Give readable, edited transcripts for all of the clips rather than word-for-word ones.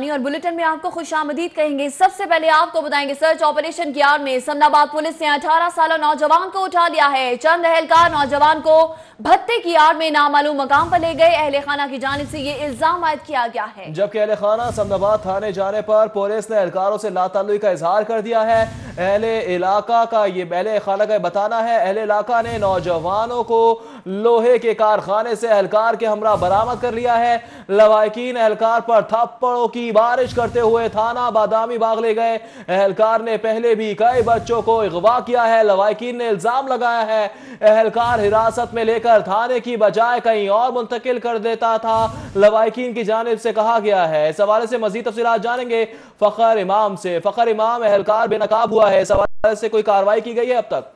और बुलेटिन में आपको खुशामदीद कहेंगे। सबसे पहले आपको बताएंगे सर्च ऑपरेशन की आड़ में समनाबाद पुलिस ने 18 साला नौजवान को उठा लिया है। चंद अहलकार नौजवान को भत्ते की आड़ में नामालूम मकाम पर ले गए। अहले खाना की जानिब से ये इल्जाम आयद किया गया है, जबकि अहले खाना समनाबाद थाने जाने पर पुलिस ने एहलकारों से लाताल्लुकी का इजहार कर दिया है। अहले इलाका का ये अहले खाना का बताना है, अहले इलाका ने नौजवानों को लोहे के कारखाने से एहलकार के हमरा बरामद कर लिया है। लवाकिन एहलकार पर थप्पड़ों की बारिश करते हुए थाना बादामी बाग ले गए। एहलकार ने पहले भी कई बच्चों को अगवा किया है। लवाकिन ने इल्जाम लगाया है एहलकार हिरासत में लेकर थाने की बजाय कहीं और मुंतकिल कर देता था। लवाकिन की जानिब से कहा गया है। इस हवाले से मजीद तफसीलात जानेंगे फखर इमाम से। फखर इमाम, एहलकार बेनकाब हुआ है, इस हवाले से कोई कार्रवाई की गई है अब तक?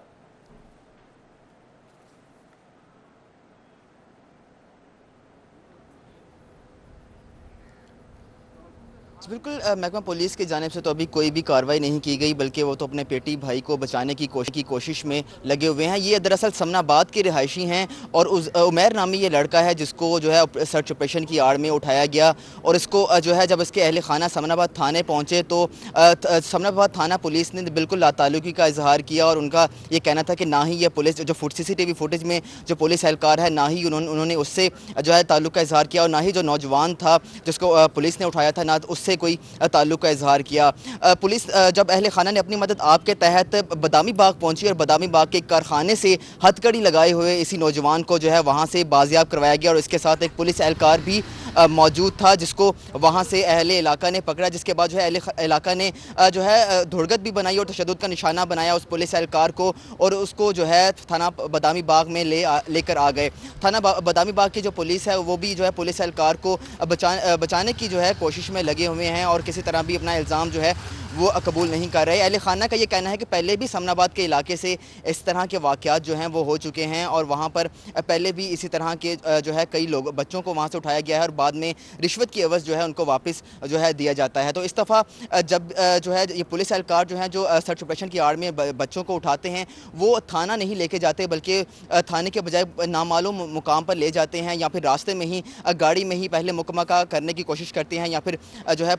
बिल्कुल महकमा पुलिस की जानिब से तो अभी कोई भी कार्रवाई नहीं की गई, बल्कि वो तो अपने पेटी भाई को बचाने की कोशिश में लगे हुए हैं। ये दरअसल समनाबाद के रिहायशी हैं और उमैर नामी ये लड़का है जिसको जो है सर्च ऑपरेशन की आड़ में उठाया गया। और इसको जो है जब इसके अहले खाना समनाबाद थाने पहुँचे तो समनाबाद थाना पुलिस ने बिल्कुल लाताल्लुकी का इजहार किया और उनका ये कहना था कि ना ही ये पुलिस जो CCTV फुटेज में जो पुलिस एहलकार है ना ही उन्होंने उससे जो है ताल्लुक का इजहार किया और ना ही जो नौजवान था जिसको पुलिस ने उठाया था ना उससे कोई ताल्लुक का इजहार किया। पुलिस जब अहले खाना ने अपनी मदद आपके तहत बादामी बाग पहुंची और बादामी बाग के कारखाने से हथकड़ी लगाए हुए इसी नौजवान को जो है वहां से बाजियाब करवाया गया और इसके साथ एक पुलिस एहलकार भी मौजूद था जिसको वहां से अहले इलाका ने पकड़ा। जिसके बाद जो है अहले इलाका ने जो है धुड़गत भी बनाई और तशद्दुद का निशाना बनाया उस पुलिस एहलकार को और उसको जो है थाना बादामी बाग में लेकर आ गए। थाना बादामी बाग की जो पुलिस है वो भी जो है पुलिस एहलकार को बचाने की जो है कोशिश में लगे हुए हैं और किसी तरह भी अपना इल्ज़ाम जो है वो कबूल नहीं कर रहे। अहले खाना का ये कहना है कि पहले भी समनाबाद के इलाके से इस तरह के वाक़यात जो हैं वो हो चुके हैं और वहाँ पर पहले भी इसी तरह के जो है कई लोग बच्चों को वहाँ से उठाया गया है और बाद में रिश्वत की एवज़ जो है उनको वापस जो है दिया जाता है। तो इस दफ़ा जब जो है ये पुलिस एहलकार जो है जो सर्च ऑपरेशन की आड़ में बच्चों को उठाते हैं वो थाना नहीं लेके जाते बल्कि थाने के बजाय नामालूम मुकाम पर ले जाते हैं या फिर रास्ते में ही गाड़ी में ही पहले मुकम्मल करने की कोशिश करते हैं या फिर जो है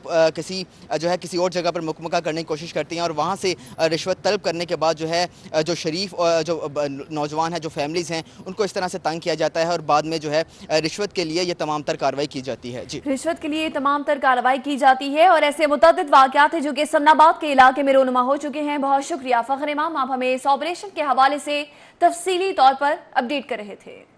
किसी और जगह पर मुकम्मल करने की कोशिश करती हैं और वहाँ से रिश्वत तलब करने के बाद जो है जो शरीफ और जो नौजवान है जो फैमिलीज़ हैं उनको इस तरह से तंग किया जाता है और बाद में जो है रिश्वत के लिए ये तमाम तर कार्रवाई की जाती है। जी, रिश्वत के लिए तमाम तर कार्रवाई की जाती है और ऐसे मुतअद्दिद वाक़यात हैं जो कि समनाबाद के इलाके में रोनुमा हो चुके हैं। बहुत शुक्रिया फखर इमाम, आप हमें इस ऑपरेशन के हवाले से तफसीली तौर पर अपडेट कर रहे थे।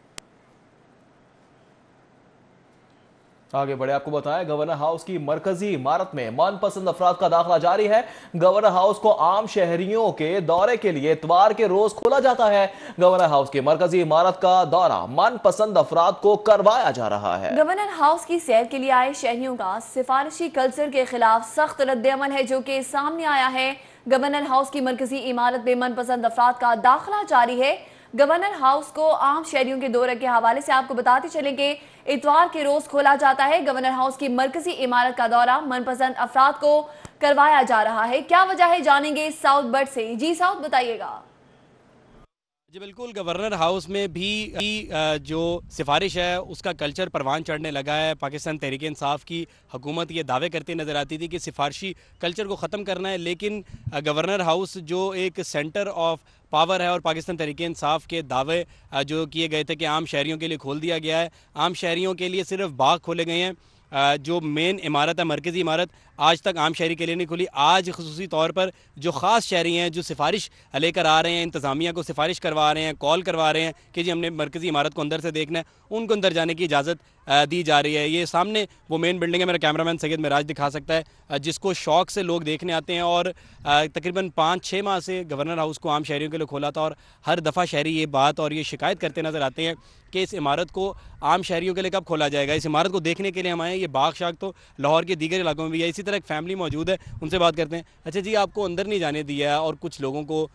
आगे बढ़े आपको बताएं, गवर्नर हाउस की मरकजी इमारत में मनपसंद अफराद का दाखिला जारी है। गवर्नर हाउस को आम शहरियों के दौरे के लिए इतवार के रोज खोला जाता है। गवर्नर हाउस की मरकजी इमारत का दौरा मनपसंद अफराद को करवाया जा रहा है। गवर्नर हाउस की सैर के लिए आए शहरियों का सिफारिशी कल्चर के खिलाफ सख्त रद्द-ए-अमल है जो कि सामने आया है। गवर्नर हाउस की मरकजी इमारत में मनपसंद अफराद का दाखिला जारी है। गवर्नर हाउस को आम शहरियों के दौरे के हवाले से आपको बताते चलेंगे इतवार के रोज खोला जाता है। गवर्नर हाउस की मरकजी इमारत का दौरा मनपसंद अफराद को करवाया जा रहा है। क्या वजह है जानेंगे साउथ बर्ड से। जी साउथ बताइएगा। जी बिल्कुल, गवर्नर हाउस में भी जो सिफारिश है उसका कल्चर परवान चढ़ने लगा है। पाकिस्तान तहरीक इंसाफ की हुकूमत ये दावे करती नज़र आती थी कि सिफारशी कल्चर को ख़त्म करना है, लेकिन गवर्नर हाउस जो एक सेंटर ऑफ पावर है और पाकिस्तान तहरीक इंसाफ के दावे जो किए गए थे कि आम शहरियों के लिए खोल दिया गया है, आम शहरियों के लिए सिर्फ बाग खोले गए हैं। जो मेन इमारत है मरकज़ी इमारत आज तक आम शहरी के लिए नहीं खुली। आज ख़ुसूसी तौर पर जो ख़ास शहरी हैं जो सिफारिश लेकर आ रहे हैं, इंतज़ामिया को सिफारिश करवा रहे हैं, कॉल करवा रहे हैं कि जी हमने मरकज़ी इमारत को अंदर से देखना है, उनको अंदर जाने की इजाज़त दी जा रही है। ये सामने वो मेन बिल्डिंग है, मेरा कैमरामैन सैयद मिराज दिखा सकता है, जिसको शौक़ से लोग देखने आते हैं और तकरीबन 5-6 माह से गवर्नर हाउस को आम शहरियों के लिए खोला था और हर दफ़ा शहरी ये बात और ये शिकायत करते नज़र आते हैं कि इस इमारत को आम शहरियों के लिए कब खोला जाएगा। इस इमारत को देखने के लिए हम आए। ये बाग शाग तो लाहौर के दीगर इलाकों में भी है। इसी तरह एक फैमिली मौजूद है, उनसे बात करते हैं। अच्छा जी, आपको अंदर नहीं जाने दिया और कुछ लोगों को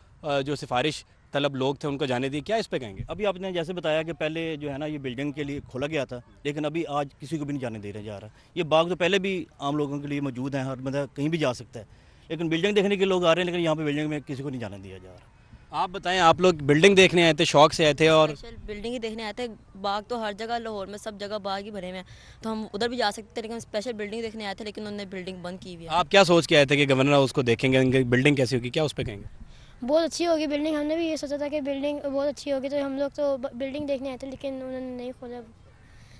जो सिफारिश तलब लोग थे उनको जाने दिए, क्या इस पे कहेंगे? अभी आपने जैसे बताया कि पहले जो है ना ये बिल्डिंग के लिए खोला गया था, लेकिन अभी आज किसी को भी नहीं जाने दे रहा जा रहा। ये बाग तो पहले भी आम लोगों के लिए मौजूद है, हर मतलब कहीं भी जा सकता है, लेकिन बिल्डिंग देखने के लोग आ रहे हैं, लेकिन यहाँ पे बिल्डिंग में किसी को नहीं जाने दिया जा रहा। आप बताएं, आप लोग बिल्डिंग देखने आए थे, शौक से आए थे और स्पेशल बिल्डिंग ही देखने आए थे। बाग तो हर जगह लाहौर में सब जगह बाग ही भरे हुए हैं, तो हम उधर भी जा सकते थे, लेकिन हम स्पेशल बिल्डिंग देखने आए थे, लेकिन उन्होंने बिल्डिंग बंद की हुई है। आप क्या सोच के आए थे कि गवर्नर हाउस को देखेंगे, इनकी बिल्डिंग कैसी होगी, क्या उस पर कहेंगे? बहुत अच्छी होगी बिल्डिंग। हमने भी ये सोचा था कि बिल्डिंग बहुत अच्छी होगी, तो हम लोग तो बिल्डिंग देखने आए थे, लेकिन उन्होंने नहीं खोला।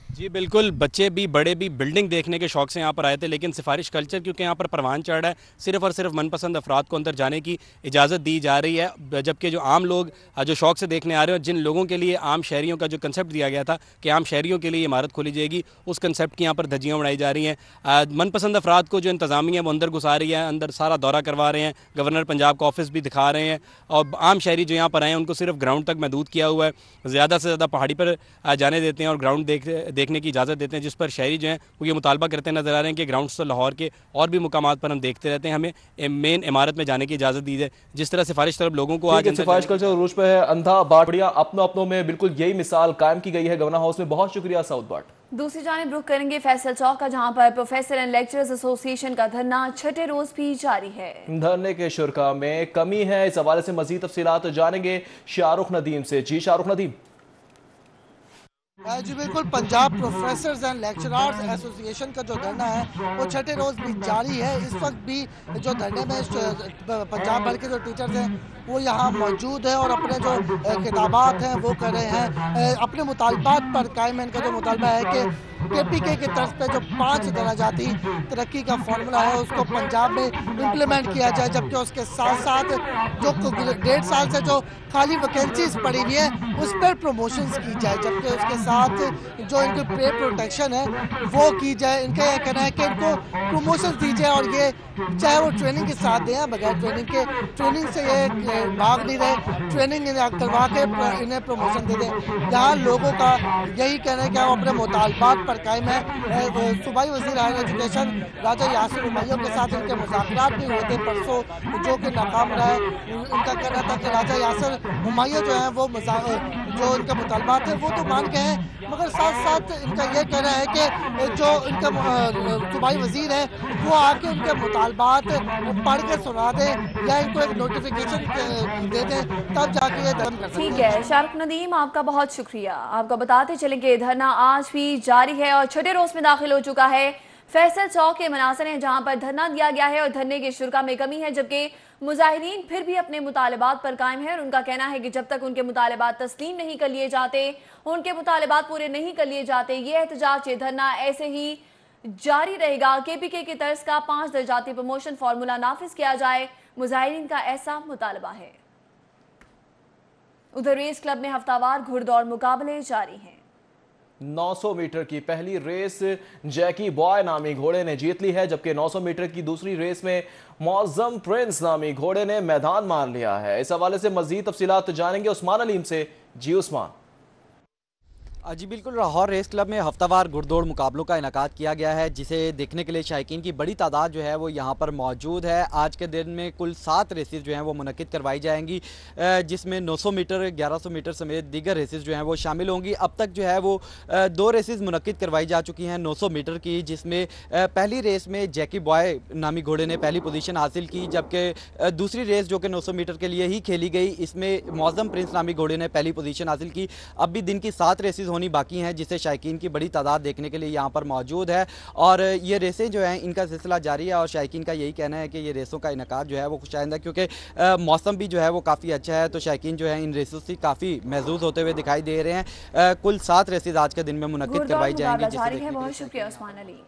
जी बिल्कुल, बच्चे भी बड़े भी बिल्डिंग देखने के शौक से यहाँ पर आए थे, लेकिन सिफारिश कल्चर क्योंकि यहाँ पर परवान चढ़ रहा है, सिर्फ और सिर्फ मनपसंद अफराद को अंदर जाने की इजाज़त दी जा रही है, जबकि जो आम लोग जो शौक से देखने आ रहे हैं, जिन लोगों के लिए आम शहरियों का जो कंसेप्ट दिया गया था कि आम शहरियों के लिए इमारत खोली जाएगी, उस कंसेप्ट की यहाँ पर धज्जियाँ उड़ाई जा रही हैं। मनपसंद अफराद को जो इंतज़ामिया वो अंदर घुसा रही है, अंदर सारा दौरा करवा रहे हैं, गवर्नर पंजाब का ऑफिस भी दिखा रहे हैं, और आम शहरी जो यहाँ पर आए हैं उनको सिर्फ ग्राउंड तक महदूद किया हुआ है, ज़्यादा से ज़्यादा पहाड़ी पर जाने देते हैं और ग्राउंड देखने की इजाज़त देते हैं, जिस पर शहरी जो हैं वो ये मुतालबा करते नजर आ रहे हैं कि ग्राउंड से लाहौर के और भी मुकामात पर हम देखते रहते हैं, हमें मेन इमारत में जाने की इजाज़त दी जाए। जिस तरह सिफारिश तरफ लोगों को आज सिफारिश कल्चर उरूज पे है, अंधा बाट बढ़िया अपनों में बिल्कुल यही मिसाल कायम की गई है गवर्नर हाउस में। बहुत शुक्रिया साउथ बाट। दूसरी जानिब रुख करेंगे फैसल चौक का, जहां पर प्रोफेसर एंड लेक्चरर्स एसोसिएशन का धरना छठे रोज भी जारी है। धरने के शुरा में कमी है, इस हवाले से मजीद तफसीलात जानेंगे शाहरुख नदीम से। जी शाहरुख नदीम। जी बिल्कुल, Punjab professors and lecturers association का जो धरना है वो छठे रोज़ भी जारी है। इस वक्त भी जो धरने में पंजाब भर के जो टीचर्स हैं वो यहाँ मौजूद है और अपने जो किताबात हैं वो कर रहे हैं, अपने मुतालबात पर कायम। इनका जो मुतालबा है कि KPK की तरफ पे जो 5 दराजाती तरक्की का फार्मूला है उसको पंजाब में इम्प्लीमेंट किया जाए, जबकि उसके साथ साथ जो 1.5 साल से जो खाली वैकेंसीज पड़ी हुई है उस पर प्रमोशंस की जाए, जबकि उसके साथ जो इनकी पे प्रोटेक्शन है वो की जाए। इनका यह कहना है कि इनको प्रमोशन दी जाए, और ये चाहे वो ट्रेनिंग के साथ दें, बगैर ट्रेनिंग के, ट्रेनिंग से ये भाग नहीं रहे, ट्रेनिंग करवा के इन्हें प्रमोशन दे दें। यहाँ लोगों का यही कहना है कि हम अपने मुतालबात पर कायम है। सूबाई वज़ीर हायर एजुकेशन राजा यासिर हुमायूं के साथ इनके मुज़ाकरात भी हुए थे परसों, जो कि नाकाम रहे। इनका कहना था कि राजा यासिर हुमायूं जो है वो जो इनके मुतालबात हैं वो तो मान के हैं, मगर साथ साथ इनका ये कहना है कि जो इनका सूबाई वज़ीर है वो आके उनके मुतालबात पढ़ के सुना दें या इनको एक नोटिफिकेशन दे दें, तब जाके ये धर्म कर सकते हैं। ठीक है शाहरुख नदीम, आपका बहुत शुक्रिया। आपको बताते चलें कि धरना आज भी जारी है और छठे रोज में दाखिल हो चुका है। फैसल चौक के मनासिर हैं जहां पर धरना दिया गया है और धरने के शुरा में कमी है, जबकि मुजाहिरीन फिर भी अपने मुतालबात पर कायम है और उनका कहना है कि जब तक उनके मुतालबात तस्लीम नहीं कर लिए जाते, उनके मुतालबात पूरे नहीं कर लिए जाते, ये एहतजाज, ये धरना ऐसे ही जारी रहेगा। KPK की तर्ज का 5 दर्जाती प्रमोशन फार्मूला नाफिज किया जाए, मुजाहिरीन का ऐसा मुतालबा है। उधर रेस क्लब में हफ्तावार घुड़दौड़ मुकाबले जारी हैं। 900 मीटर की पहली रेस जैकी बॉय नामी घोड़े ने जीत ली है, जबकि 900 मीटर की दूसरी रेस में मौज़म प्रिंस नामी घोड़े ने मैदान मार लिया है। इस हवाले से मजीद तफसीलात जानेंगे उस्मान अलीम से। जी उस्मान। जी बिल्कुल, लाहौर रेस क्लब में हफ्तावार घुड़दौड़ मुकाबलों का इनेकाद किया गया है, जिसे देखने के लिए शायकीन की बड़ी तादाद जो है वो यहाँ पर मौजूद है। आज के दिन में कुल 7 रेसेस जो हैं वो मुनक्किद करवाई जाएंगी, जिसमें 900 मीटर 1100 मीटर समेत दीगर रेसेस जो हैं वो शामिल होंगी। अब तक जो है वो 2 रेसेस मुनक्किद करवाई जा चुकी हैं 900 मीटर की, जिसमें पहली रेस में जैकी बॉय नामी घोड़े ने पहली पोजीशन हासिल की, जबकि दूसरी रेस जो कि 900 मीटर के लिए ही खेली गई, इसमें मौज़म प्रिंस नामी घोड़े ने पहली पोजीशन हासिल की। अब भी दिन की 7 रेसेस होनी बाकी हैं, जिससे शायकीन की बड़ी तादाद देखने के लिए यहाँ पर मौजूद है और ये रेसें जो हैं इनका सिलसिला जारी है और शायकीन का यही कहना है कि ये रेसों का इनेकाद जो है वो खुशाइंद है, क्योंकि मौसम भी जो है वो काफ़ी अच्छा है, तो शायकीन जो है इन रेसों से काफ़ी महजूज होते हुए दिखाई दे रहे हैं। कुल 7 रेसेस आज के दिन में मुनक्किद करवाई जाएंगी। बहुत शुक्रिया उस्मान अली।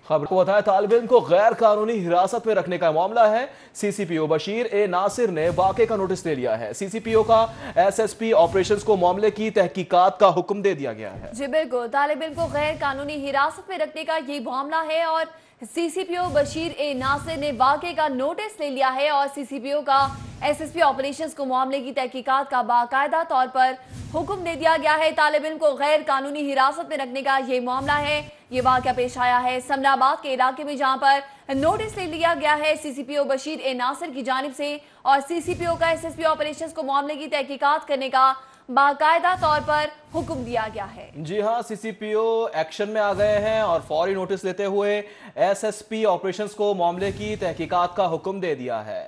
खबर को बताया, तालिब इल्म को गैर कानूनी हिरासत में रखने का मामला है। CCPO बशीर ए नासिर ने वाक़े का नोटिस ले लिया है। CCPO का SSP ऑपरेशंस को मामले की तहकीकात का हुक्म दे दिया गया है। जी बिल्कुल, तालिब इल्म को गैर कानूनी हिरासत में रखने का ये मामला है और CCPO बशीर ए नासिर ने वाक़े का नोटिस ले लिया है और CCPO का SSP ऑपरेशंस को मामले की तहकीकात का बाकायदा तौर पर हुक्म दे दिया गया है। तालिब इल्म को गैर कानूनी हिरासत में रखने का ये मामला है। ये वाक़या पेश आया है समनाबाद के इलाके में, जहां पर नोटिस ले लिया गया है CCPO बशीर ए नासिर की जानिब से और CCPO का SSP ऑपरेशंस को मामले की तहकीकात करने का बाकायदा तौर पर हुक्म दिया गया है। जी हाँ, CCPO एक्शन में आ गए हैं और फौरी नोटिस लेते हुए SSP ऑपरेशंस को मामले की तहकीकात का हुक्म दे दिया है।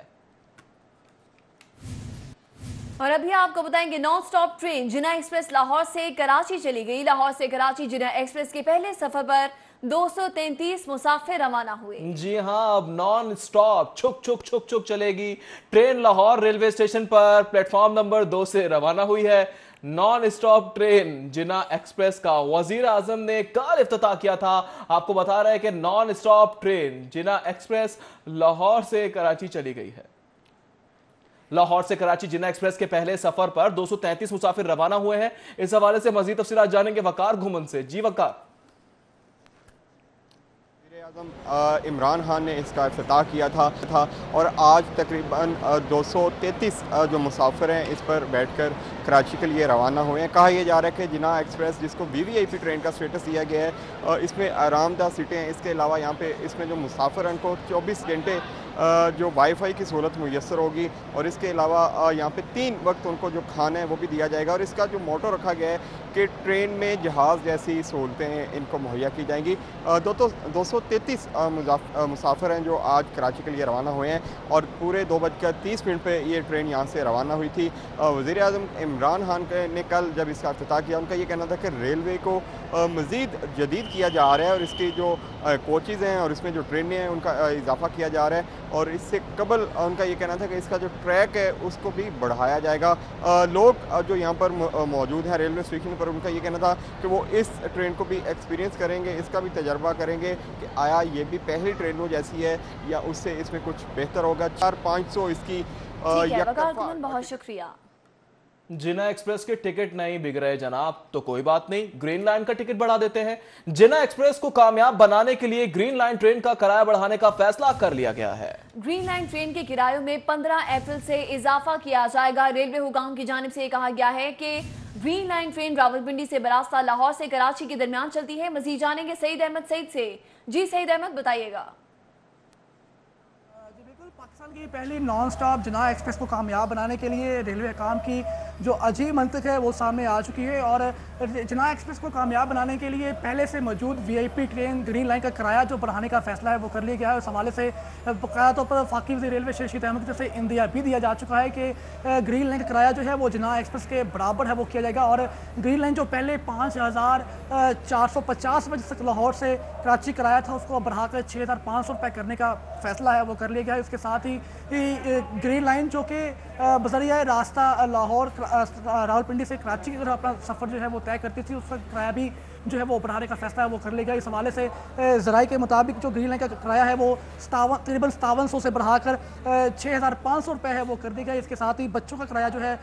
और अभी आपको बताएंगे नॉन स्टॉप ट्रेन जिना एक्सप्रेस लाहौर से कराची चली गई। लाहौर से कराची जिना एक्सप्रेस के पहले सफर पर 233 मुसाफिर रवाना हुए। जी हां, अब नॉन स्टॉप छुक छुक छुक छुक चलेगी। ट्रेन लाहौर रेलवे स्टेशन पर प्लेटफॉर्म नंबर 2 से रवाना हुई है। नॉन स्टॉप ट्रेन जिना एक्सप्रेस का वजीर आजम ने कल इफ्तिताह किया था। आपको बता रहे हैं कि नॉन स्टॉप ट्रेन जिना एक्सप्रेस लाहौर से कराची चली गई है। लाहौर से कराची जिना एक्सप्रेस के पहले सफर पर 233 मुसाफिर रवाना हुए हैं। इस हवाले से मजीद तफसीलात जानेंगे वकार घुमन से। जी वकार। इमरान खान ने इसका इफ्तिताह किया था और आज तकरीबन 233 जो मुसाफिर हैं इस पर बैठकर कराची के लिए रवाना हुए हैं। कहा यह जा रहा है कि जिना एक्सप्रेस जिसको वीवीआईपी ट्रेन का स्टेटस दिया गया है, इसमें आरामदाह सीटें हैं। इसके अलावा यहाँ पे इसमें जो मुसाफिर हैं उनको 24 घंटे जो वाईफाई की सहूलत मुयसर होगी और इसके अलावा यहाँ पे 3 वक्त उनको जो खाना है वो भी दिया जाएगा। और इसका जो मोटो रखा गया है कि ट्रेन में जहाज़ जैसी सहूलतें इनको मुहैया की जाएंगी। 233 मुसाफिर हैं जो आज कराची के लिए रवाना हुए हैं और पूरे 2:30 पर ये ट्रेन यहाँ से रवाना हुई थी। वज़ीर आज़म इमरान खान ने कल जब इसका इफ्तिताह किया, उनका ये कहना था कि रेलवे को मज़ीद जदीद किया जा रहा है और इसकी जो कोचेज़ हैं और इसमें जो ट्रेनें हैं उनका इजाफा किया जा रहा है। और इससे कबल उनका ये कहना था कि इसका जो ट्रैक है उसको भी बढ़ाया जाएगा। लोग जो यहाँ पर मौजूद हैं रेलवे स्टेशन पर, उनका ये कहना था कि वो इस ट्रेन को भी एक्सपीरियंस करेंगे, इसका भी तजर्बा करेंगे कि आया ये भी पहली ट्रेनों जैसी है या उससे इसमें कुछ बेहतर होगा। 400-500 इसकी बहुत शुक्रिया। जिना एक्सप्रेस के टिकट नहीं बिक रहे जनाब, तो कोई बात नहीं, ग्रीन लाइन का टिकट बढ़ा देते हैं। जिना एक्सप्रेस को कामयाब बनाने के लिए ग्रीन लाइन ट्रेन का किराया बढ़ाने का फैसला कर लिया गया है। ग्रीन लाइन ट्रेन के किरायों में 15 अप्रैल से इजाफा किया जाएगा। रेलवे हुकाम की जानिब से कहा गया है कि ग्रीन लाइन ट्रेन रावलपिंडी से बरास्ता लाहौर से कराची के दरमियान चलती है। मजीद जानेंगे सईद अहमद सईद से। जी सईद अहमद, बताइएगा। पाकिस्तान की पहली नॉन स्टॉप जिना एक्सप्रेस को कामयाब बनाने के लिए रेलवे काम की जो अजीब मंतक है वो सामने आ चुकी है और जिना एक्सप्रेस को कामयाब बनाने के लिए पहले से मौजूद वीआईपी ट्रेन ग्रीन लाइन का किराया जो बढ़ाने का फैसला है वो कर लिया गया है। उस हवाले से बकाया तौर पर फाकी वज़ीर रेलवे शेर अहमद की तरफ से इंदिया भी दिया जा चुका है कि ग्रीन लाइन का किराया जो है वो जिना एक्सप्रेस के बराबर है वो किया जाएगा। और ग्रीन लाइन जो पहले 5450 रुपये तक लाहौर से कराची किराया था उसको बढ़ाकर 6500 रुपये करने का फैसला है वो कर लिया गया है। इसके साथ ही ग्रीन लाइन जो कि बज़रिया रास्ता लाहौर रावलपिंडी से कराची की तरफ अपना सफ़र जो है वो तय करती थी, उसका किराया भी जो है वो बढ़ाने का फैसला है वो कर लेगा। इस हवाले से ज़राए के मुताबिक जो ग्रीन लाइन का किराया है वो तकरीबन 5700 से बढ़ाकर 6500 रुपये है वो कर दी गया। इसके साथ ही बच्चों का किराया जो है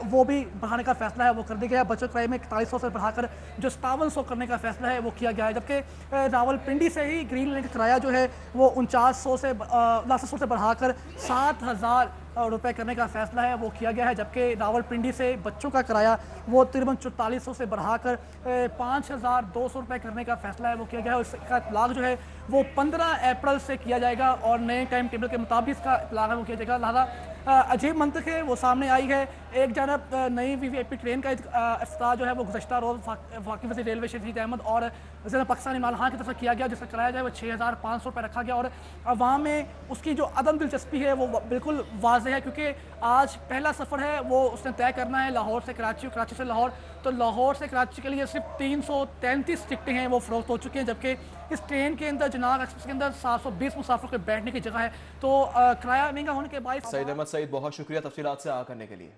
वो भी बढ़ाने का फैसला है वो कर दिया गया। बच्चों के किराए में 4100 से बढ़ाकर जो 5700 करने का फैसला है वो किया गया है। जबकि रावलपिंडी से ही ग्रीन लाइन का किराया जो है वो 4900 से बढ़ाकर 7000 रुपये करने का फैसला है वो किया गया है। जबकि रावलपिंडी से बच्चों का किराया वो तकरीबन 4400 से बढ़ाकर 5200 रुपये करने का फैसला है वो किया गया है। इसका इतलाक जो है वो 15 अप्रैल से किया जाएगा और नए टाइम टेबल के मुताबिक इसका इतलाक है वो किया जाएगा। लिहाजा अजीब मंतक है वो सामने आई है। एक जानब नई वीवीआईपी ट्रेन का इफ्तिताह जो है वो गुज़श्ता रोज़ फाकी वज़ीर रेलवे शेर अहमद और वज़ीर पाकिस्तान इमरान खान की तरफ से किया गया, जिसका किराया जो है वो 6500 रुपये रखा गया। और अवाम में उसकी जो अदम दिलचस्पी है वो बिल्कुल वाज़ेह है, क्योंकि आज पहला सफ़र है वो उसने तय करना है लाहौर से कराची और कराची से लाहौर। तो लाहौर से कराची के लिए सिर्फ 333 टिकटें हैं वो फ़रोख्त हो चुकी हैं, जबकि इस ट्रेन के अंदर जनाब एक्सप्रेस के अंदर 720 मुसाफिर के बैठने की जगह है। तो किराया महंगा होने के बाद सईद अहमद सईद, बहुत शुक्रिया तफसीलात से आगाह करने के लिए।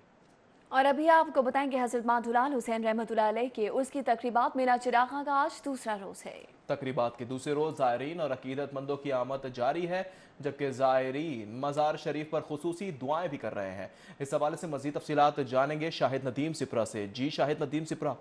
और अभी आपको बताएंगे हज़रत मातुलाल हुसैन रहमतुल्लाह अलैह के उसकी तकरीबात मेरा चिरागा का आज दूसरा रोज़ है। तकरीबात के दूसरे रोज़ ज़ायरीन और अकीदतमंदों की आमद जारी है, जबकि ज़ायरीन मज़ार शरीफ पर खुसूसी दुआएं भी कर रहे हैं। इस हवाले से मज़ीद तफसीलात जानेंगे शाहिद नदीम सिपरा से। जी शाहिद नदीम सिपरा।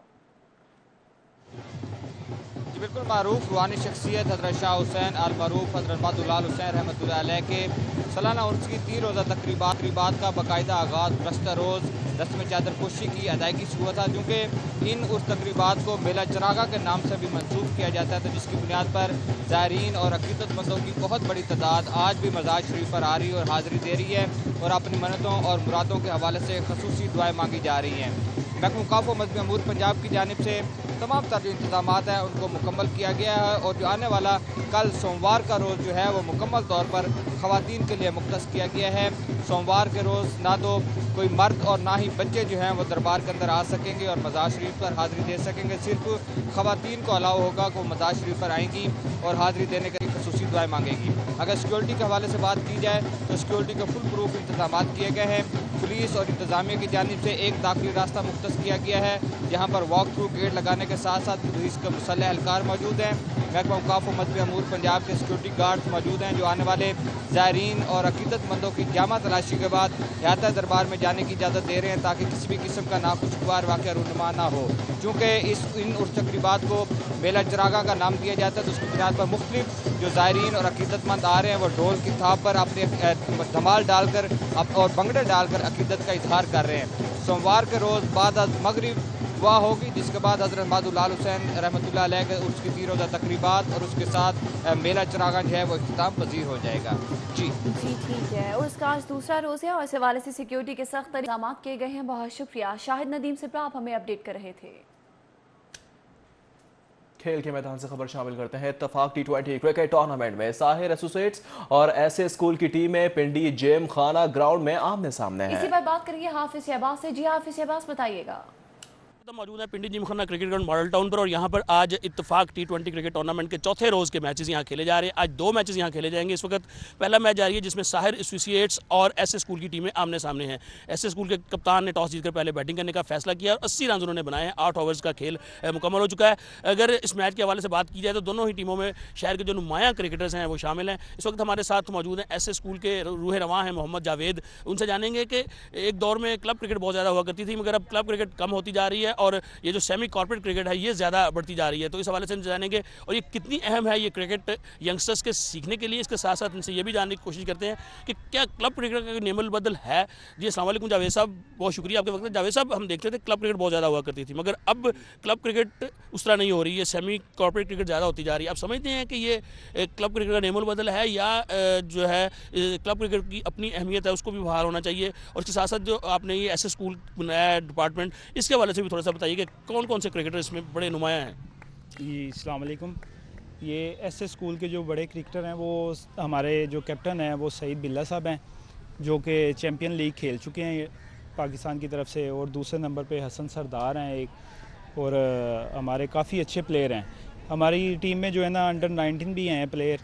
बिल्कुल मारूफ रूहानी शख्सियत हज़रत शाह हुसैन अल मरूफ हज़रत मातुलाल हुसैन रहमतुल्लाह अलैह के सालाना उर्स की 3 रोज़ा तकरीबात का बाकायदा आगाज़ गुज़श्ता रोज़ रस्म चादरपोशी की अदायगी से हुआ था, क्योंकि इन उस तकरीबात को मेला चिरागा के नाम से भी मंसूब किया जाता था, जिसकी बुनियाद पर ज़ायरीन और अकीदतमंदों की बहुत बड़ी तादाद आज भी मज़ार शरीफ पर आ रही है और हाज़िरी दे रही है और अपनी मन्नतों और मुरादों के हवाले से खसूसी दुआएं मांगी जा रही हैं। महकमा औक़ाफ़ व मज़हबी अमूर पंजाब की जानिब से तमाम तर जो इंतजाम हैं उनको मुकम्मल किया गया है और जो आने वाला कल सोमवार का रोज़ जो है वो मुकम्मल तौर पर ख़वातीन के लिए मुख्तस किया गया है। सोमवार के रोज़ ना तो कोई मर्द और ना ही बच्चे जो हैं वो दरबार के अंदर आ सकेंगे और मज़ार शरीफ पर हाज़िरी दे सकेंगे। सिर्फ ख़वातीन को अलाउ होगा कि वो मज़ार शरीफ पर आएंगी और हाज़िरी देने के लिए ख़ुसूसी दुआएं मांगेगी। अगर सिक्योरिटी के हवाले से बात की जाए तो सिक्योरिटी के फुल प्रूफ इंतजाम किए गए हैं। पुलिस और इंतजामिया की जानिब से एक दाखिली रास्ता मुख्तस किया गया है जहाँ पर वॉक थ्रू गेट लगाने के साथ साथ पुलिस के मुसल्लह एहलकार मौजूद हैं। महकमा औक़ाफ़ व मज़हबी अमूर पंजाब के सिक्योरिटी गार्ड्स मौजूद हैं जो आने वाले ज़ायरीन और अक़ीदतमंदों की जामा तलाशी के बाद यात्रा दरबार में जाने की इजाज़त दे रहे हैं ताकि किसी भी किस्म का नाखुशगवार वाक़या रूनुमा ना हो। चूँकि इन उर्स तक़रीबात को मेला चरागा का नाम दिया जाता है तो उसकी बुनियाद पर मुख्तलिफ जो ज़ायरीन और अक़ीदतमंद आ रहे हैं वो ढोल की थाप पर अपने धमाल डालकर और भंगड़े डालकर अक़ीदत का इजहार कर रहे हैं। सोमवार के रोज़ बाद मगरिब दुआ होगी जिसके बाद हज़रत मादुलाल हुसैन रहमतुल्लाह अलैह के उसकी 3 रोज़ा तकरीबात और उसके साथ मेला चरागा जो है वो इख्तिताम पजीर हो जाएगा। जी ठीक है। और उसका आज दूसरा रोज़ है और इस हवाले से सिक्योरिटी के सख्त इंतजाम किए गए हैं। बहुत शुक्रिया शाहिद नदीम सिप्रा, आप हमें अपडेट कर रहे थे। खेल के मैदान से खबर शामिल करते हैं। इत्तफाक T20 क्रिकेट टूर्नामेंट में साहिर एसोसिएट्स और ऐसे स्कूल की टीमें पिंडी जेम खाना ग्राउंड में आमने सामने हैं। इसी पर बात करेंगे हाफिज शहबाज से। जी हाफिज शहबाज, बताइएगा। मौजूद है Pindi Gymkhana cricket ground model town पर और यहाँ पर आज इत्तफाक T20 क्रिकेट टूर्नामेंट के चौथे रोज़ के मैचेस यहाँ खेले जा रहे हैं। आज 2 मैचेस यहाँ खेले जाएंगे। इस वक्त पहला मैच जारी है जिसमें साहिर एसोसिएट्स और ऐसे स्कूल की टीमें आमने सामने हैं। ऐसे स्कूल के कप्तान ने टॉस जीतकर पहले बैटिंग करने का फैसला किया और 80 रन उन्होंने बनाए हैं। 8 ओवर्स का खेल मुकम्मल हो चुका है। अगर इस मैच के हवाले से बात की जाए तो दोनों ही टीमों में शहर के जो नुमायाँ क्रिकेटर्स हैं वो शामिल हैं। इस वक्त हमारे साथ मौजूद हैं ऐसे स्कूल के रूह रवां हैं मोहम्मद जावेद। उनसे जानेंगे कि एक दौर में क्लब क्रिकेट बहुत ज़्यादा हुआ करती थी मगर अब क्लब क्रिकेट कम होती जा रही है और ये जो सेमी कॉर्पोरेट क्रिकेट है ये ज़्यादा बढ़ती जा रही है। तो इस हवाले से जानेंगे और ये कितनी अहम है ये क्रिकेट यंगस्टर्स के सीखने के लिए। इसके साथ साथ इनसे ये भी जानने की कोशिश करते हैं कि क्या क्लब क्रिकेट का नेमल बदल है। जी अस्सलाम वालेकुम जावेद साहब, बहुत शुक्रिया आपके वक्त। जावेद साहब, हम देखते थे क्लब क्रिकेट बहुत ज़्यादा हुआ करती थी मगर अब क्लब क्रिकेट उस तरह नहीं हो रही है, सेमी कॉर्पोरेट क्रिकेट ज़्यादा होती जा रही है। आप समझते हैं कि ये क्लब क्रिकेट का नेमल बदल है या जो है क्लब क्रिकेट की अपनी अहमियत है उसको भी बहाल होना चाहिए। और इसके साथ साथ जो आपने ये ऐसे स्कूल बनाया डिपार्टमेंट, इसके हवाले से भी थोड़ा सा बताइए कि कौन कौन से क्रिकेटर इसमें बड़े नुमायाँ हैं। जी अस्सलाम वालेकुम। ये ऐसे स्कूल के जो बड़े क्रिकेटर हैं वो हमारे जो कैप्टन हैं वो सईद बिल्ला साहब हैं जो कि चैम्पियन लीग खेल चुके हैं पाकिस्तान की तरफ से। और दूसरे नंबर पे हसन सरदार हैं एक और हमारे काफ़ी अच्छे प्लेयर हैं। हमारी टीम में जो है ना अंडर 19 भी हैं प्लेयर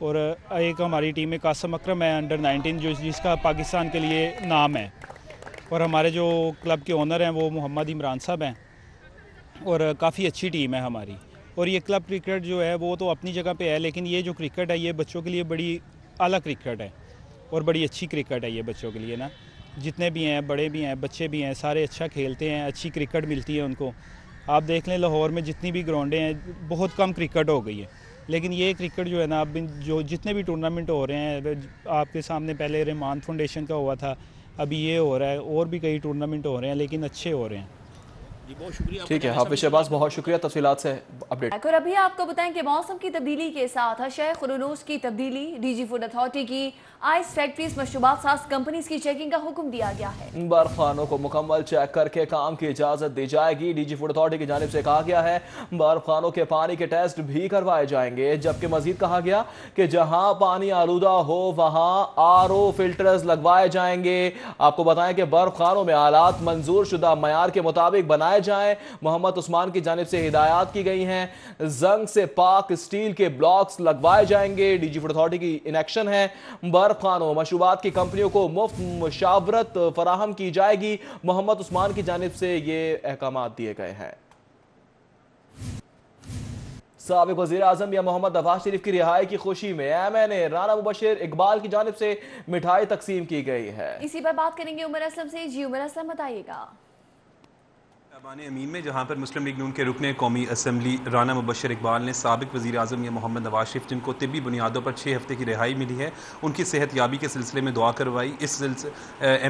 और एक हमारी टीम में कासम अकरम है अंडर 19 जिसका पाकिस्तान के लिए नाम है। और हमारे जो क्लब के ओनर हैं वो मोहम्मद इमरान साहब हैं और काफ़ी अच्छी टीम है हमारी। और ये क्लब क्रिकेट जो है वो तो अपनी जगह पे है लेकिन ये जो क्रिकेट है ये बच्चों के लिए बड़ी आला क्रिकेट है और बड़ी अच्छी क्रिकेट है ये बच्चों के लिए ना। जितने भी हैं बड़े भी हैं बच्चे भी हैं सारे अच्छा खेलते हैं, अच्छी क्रिकेट मिलती है उनको। आप देख लें लाहौर में जितनी भी ग्राउंडें हैं बहुत कम क्रिकेट हो गई है लेकिन ये क्रिकेट जो है ना अब जो जितने भी टूर्नामेंट हो रहे हैं आपके सामने पहले रहमान फाउंडेशन का हुआ था, अभी ये हो रहा है और भी कई टूर्नामेंट हो रहे हैं लेकिन अच्छे हो रहे हैं। बहुत शुक्रिया। ठीक है हाफिज शहबाज, बहुत शुक्रिया तफसीलात से अपडेट। और अभी आपको बताएं कि मौसम की तब्दीली के साथ अशय खुरूनूस की तब्दीली, डीजी फूड अथॉरिटी की आइस फैक्ट्रीज मशरूबात साज कंपनीज की चेकिंग का हुक्म दिया गया है। बर्फखानों को मुकम्मल चेक करके काम की इजाजत दी जाएगी। डीजी फूड अथॉरिटी की जानिब से कहा गया है बर्फखानों के पानी के टेस्ट भी करवाए जाएंगे। जबकि मजीद कहा गया कि जहां पानी आलूदा हो वहां RO फिल्टर्स लगवाए जाएंगे। आपको बताएं कि बर्फखानों में आलात मंजूर शुदा मयार के मुताबिक बनाए जाएं। मोहम्मद उस्मान की जानिब से हिदायत की गई हैं। जंग से पाक स्टील के ब्लॉक्स लगवाए जाएंगे। डीजी फूड अथॉरिटी की इनेक्शन है। बर्फखानों मशरूबात की कंपनियों को मुफ्त मुशावरत फराहम की जाएगी। मोहम्मद उस्मान की जानिब से ये अहकाम दिए गए हैं। साबिक वज़ीर आज़म या मोहम्मद नवाज शरीफ की रिहाई की खुशी में MNA राना मुबशिर इकबाल की जानिब से मिठाई तकसीम की गई है। इसी पर बात करेंगे उमर असलम से। जी उमर असलम, बताइएगा। अमीन में जहाँ पर मुस्लिम लीग नून के रुकने कौमी असम्बली राना मुबशिर इकबाल ने साबिक वज़ीर आज़म या मोहम्मद नवाज शरीफ जिनको तिब्बी बुनियादों पर 6 हफ्ते की रिहाई मिली है उनकी सेहत याबी के सिलसिले में दुआ करवाई। इस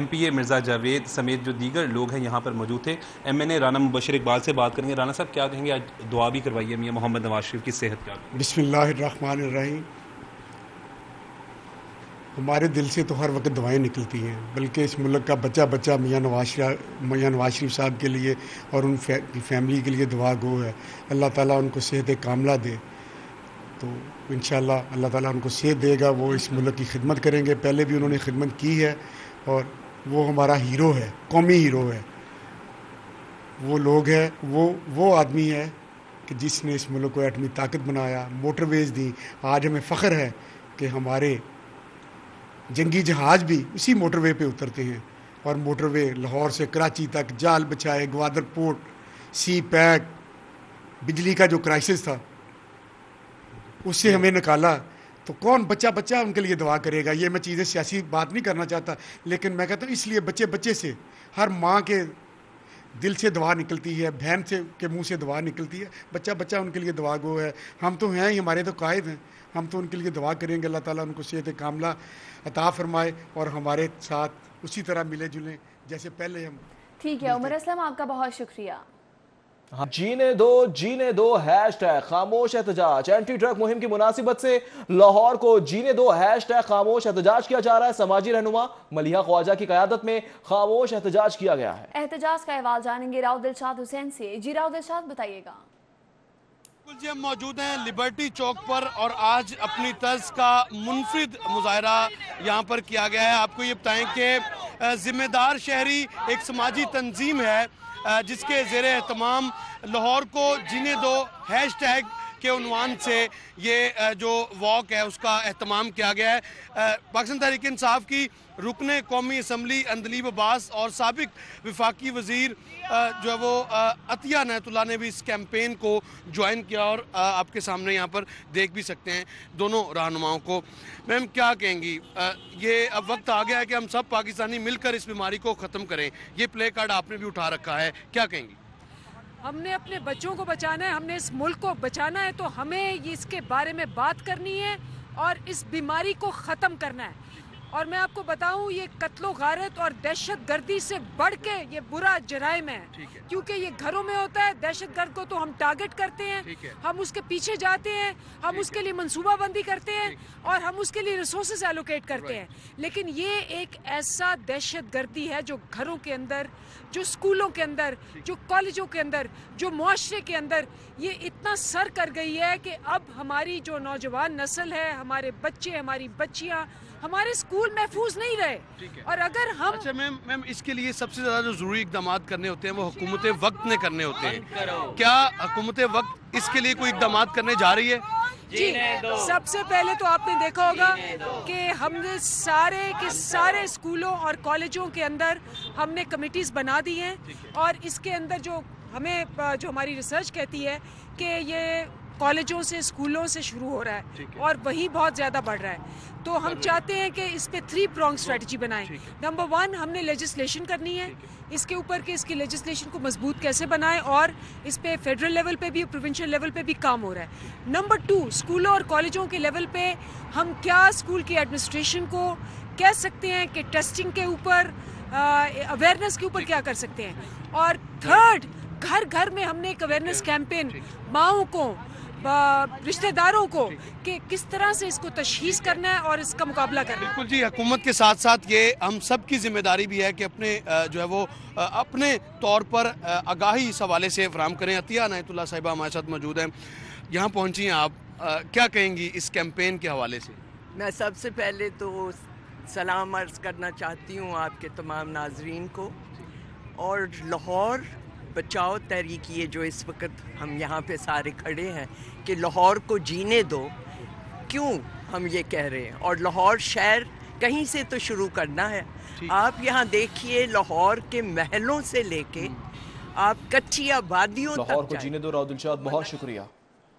MPA मिर्ज़ा जावेद समेत जो दीगर लोग हैं यहाँ पर मौजूद थे। MNA राना मुबशिर इकबाल से बात करेंगे। राना साहब क्या कहेंगे, आज दुआ भी करवाई है मियां मोहम्मद नवाज शरीफ की सेहत का। बिस्मिल्लाहिर्रहमानिर्रहीम। ہمارے دل سے تو ہر وقت دعائیں نکلتی ہیں، بلکہ اس ملک کا بچہ بچہ میاں نواز شریف صاحب کے لیے اور ان کی فیملی کے لیے دعا گو ہے۔ اللہ تعالیٰ ان کو صحت کاملہ دے، تو انشاءاللہ اللہ تعالیٰ ان کو صحت دے گا، وہ اس ملک کی خدمت کریں گے۔ پہلے بھی انہوں نے خدمت کی ہے اور وہ ہمارا ہیرو ہے، قومی ہیرو ہے۔ وہ لوگ ہے، وہ آدمی ہے کہ جس نے اس ملک کو ایٹمی طاقت بنایا، موٹر ویز دی۔ آج ہمیں فخر ہے کہ ہمارے جنگی جہاز بھی اسی موٹر وے پہ اترتے ہیں، اور موٹر وے لاہور سے کراچی تک جال بچھائے، گوادر پورٹ، سی پیک، بجلی کا جو کرائسس تھا اس سے ہمیں نکالا۔ تو کون بچہ بچہ ان کے لیے دعا کرے گا؟ یہ میں چیزیں سیاسی بات نہیں کرنا چاہتا، لیکن میں کہتا ہوں اس لیے بچے بچے سے، ہر ماں کے دل سے دعا نکلتی ہے، بہن سے کے منہ سے دعا نکلتی ہے، بچہ بچہ ان کے لیے دعا گو ہے۔ ہم تو ہیں ہی، ہمارے تو قائد ہیں، ہم تو ان کے لیے دعا کریں گے، اللہ تعالیٰ ان کو صحت کاملہ عطا فرمائے اور ہمارے ساتھ اسی طرح ملے جلیں جیسے پہلے ہم۔ ٹھیک ہے عمر اسلم، آپ کا بہت شکریہ۔ جینے دو ہیش ٹیگ خاموش احتجاج۔ اینٹی ڈرگ مہم کی مناسبت سے لاہور کو جینے دو ہیش ٹیگ خاموش احتجاج کیا جا رہا ہے۔ سماجی رہنما ملیحہ خواجہ کی قیادت میں خاموش احتجاج کیا گیا ہے۔ احتجاج کا احوال جانیں گے راؤ دلشاد حسین سے۔ جی راؤ دلشاد، بتائیے گا۔ جی ہم موجود ہیں لبرٹی چوک پر اور آج اپنی طرز کا منفرد مظاہرہ یہاں پر کیا گیا ہے۔ آپ کو یہ بتائیں کہ ذمہ دار شہری ایک سماجی تنظیم ہے جس کے زیر اہتمام لاہور کو جینے دو ہیش ٹیگ کے عنوان سے یہ جو واک ہے اس کا اہتمام کیا گیا ہے۔ پاکستان تحریک انصاف کی رکن قومی اسمبلی اندلیب عباس اور سابق وفاقی وزیر جو ہے وہ عطیہ عنایت اللہ نے بھی اس کیمپین کو جوائن کیا، اور آپ کے سامنے یہاں پر دیکھ بھی سکتے ہیں دونوں رہنماؤں کو۔ میم کیا کہیں گی؟ یہ اب وقت آ گیا ہے کہ ہم سب پاکستانی مل کر اس بیماری کو ختم کریں، یہ پلے کارڈ آپ نے بھی اٹھا رکھا ہے، کیا کہیں گی؟ ہم نے اپنے بچوں کو بچانا ہے، ہم نے اس ملک کو بچانا ہے، تو ہمیں اس کے بارے میں بات کرنی ہے اور اس بیماری کو ختم کرنا ہے۔ اور میں آپ کو بتاؤں یہ قتل و غارت اور دہشت گردی سے بڑھ کے یہ برا جرائم ہے، کیونکہ یہ گھروں میں ہوتا ہے۔ دہشت گرد کو تو ہم ٹارگٹ کرتے ہیں، ہم اس کے پیچھے جاتے ہیں، ہم اس کے لیے منصوبہ بندی کرتے ہیں اور ہم اس کے لیے ریسورسز ایلوکیٹ کرتے ہیں، لیکن یہ ایک ایسا دہشت گردی ہے جو گھروں کے اندر، جو اسکولوں کے اندر، جو کالجوں کے اندر، جو معاشرے کے اندر یہ اتنا سر کر گئی ہے کہ اب ہماری جو نوجوان نسل ہے، ہمارے بچے، ہماری بچیاں، ہمارے اسکول محفوظ نہیں رہے۔ اور اگر ہم اچھا میم اس کے لیے سب سے زیادہ جو ضروری اقدامات کرنے ہوتے ہیں وہ حکومت وقت نے کرنے ہوتے ہیں، کیا حکومت وقت اس کے لیے کوئی اقدامات کرنے جا رہی ہے؟ جی سب سے پہلے تو آپ نے دیکھا ہوگا کہ ہم نے سارے کے سارے اسکولوں اور کالجوں کے اندر ہم نے کمیٹیز بنا دی ہیں، اور اس کے اندر جو ہماری ریسرچ کہتی ہے کہ یہ کالجوں سے، اسکولوں سے شروع ہو رہا ہے اور وہی بہت زیادہ بڑھ رہا ہے۔ تو ہم چاہتے ہیں کہ اس پہ 3 پرونگ اسٹریٹجی بنائیں۔ نمبر 1 ہم نے لیجسلیشن کرنی ہے اس کے اوپر کہ اس کی لیجسلیشن کو مضبوط کیسے بنائیں، اور اس پہ فیڈرل لیول پہ بھی، پروونشل لیول پہ بھی کام ہو رہا ہے۔ نمبر 2 اسکولوں اور کالجوں کے لیول پہ ہم کیا اسکول کی ایڈمنسٹریشن کو کہہ سکتے ہیں کہ ٹیسٹنگ کے اوپر، اویئرنیس کے اوپر کیا کر سکتے ہیں۔ اور 3rd گھر گھر میں ہم نے ایک اویئرنیس کیمپین ماؤں کو، رشتہ داروں کو، کہ کس طرح سے اس کو تشخیص کرنا ہے اور اس کا مقابلہ کرنا ہے۔ بالکل جی، حکومت کے ساتھ ساتھ یہ ہم سب کی ذمہ داری بھی ہے کہ اپنے جو ہے وہ اپنے طور پر آگاہی اس حوالے سے فراہم کریں۔ عطیہ عنایت اللہ صاحبہ ہمارے ساتھ موجود ہیں، یہاں پہنچی ہیں آپ، کیا کہیں گی اس کیمپین کے حوالے سے؟ میں سب سے پہلے تو سلام عرض کرنا چاہتی ہوں آپ کے تمام ناظرین کو، اور لاہور بچاؤ تحریک یہ جو اس وقت ہم یہاں پہ سارے کھڑے ہیں کہ لاہور کو جینے دو، کیوں ہم یہ کہہ رہے ہیں؟ اور لاہور شہر کہیں سے تو شروع کرنا ہے۔ آپ یہاں دیکھیے لاہور کے محلوں سے لے کے آپ کچی آبادیوں تک لاہور کو جینے دو۔ راؤ دلشاد بہت شکریہ۔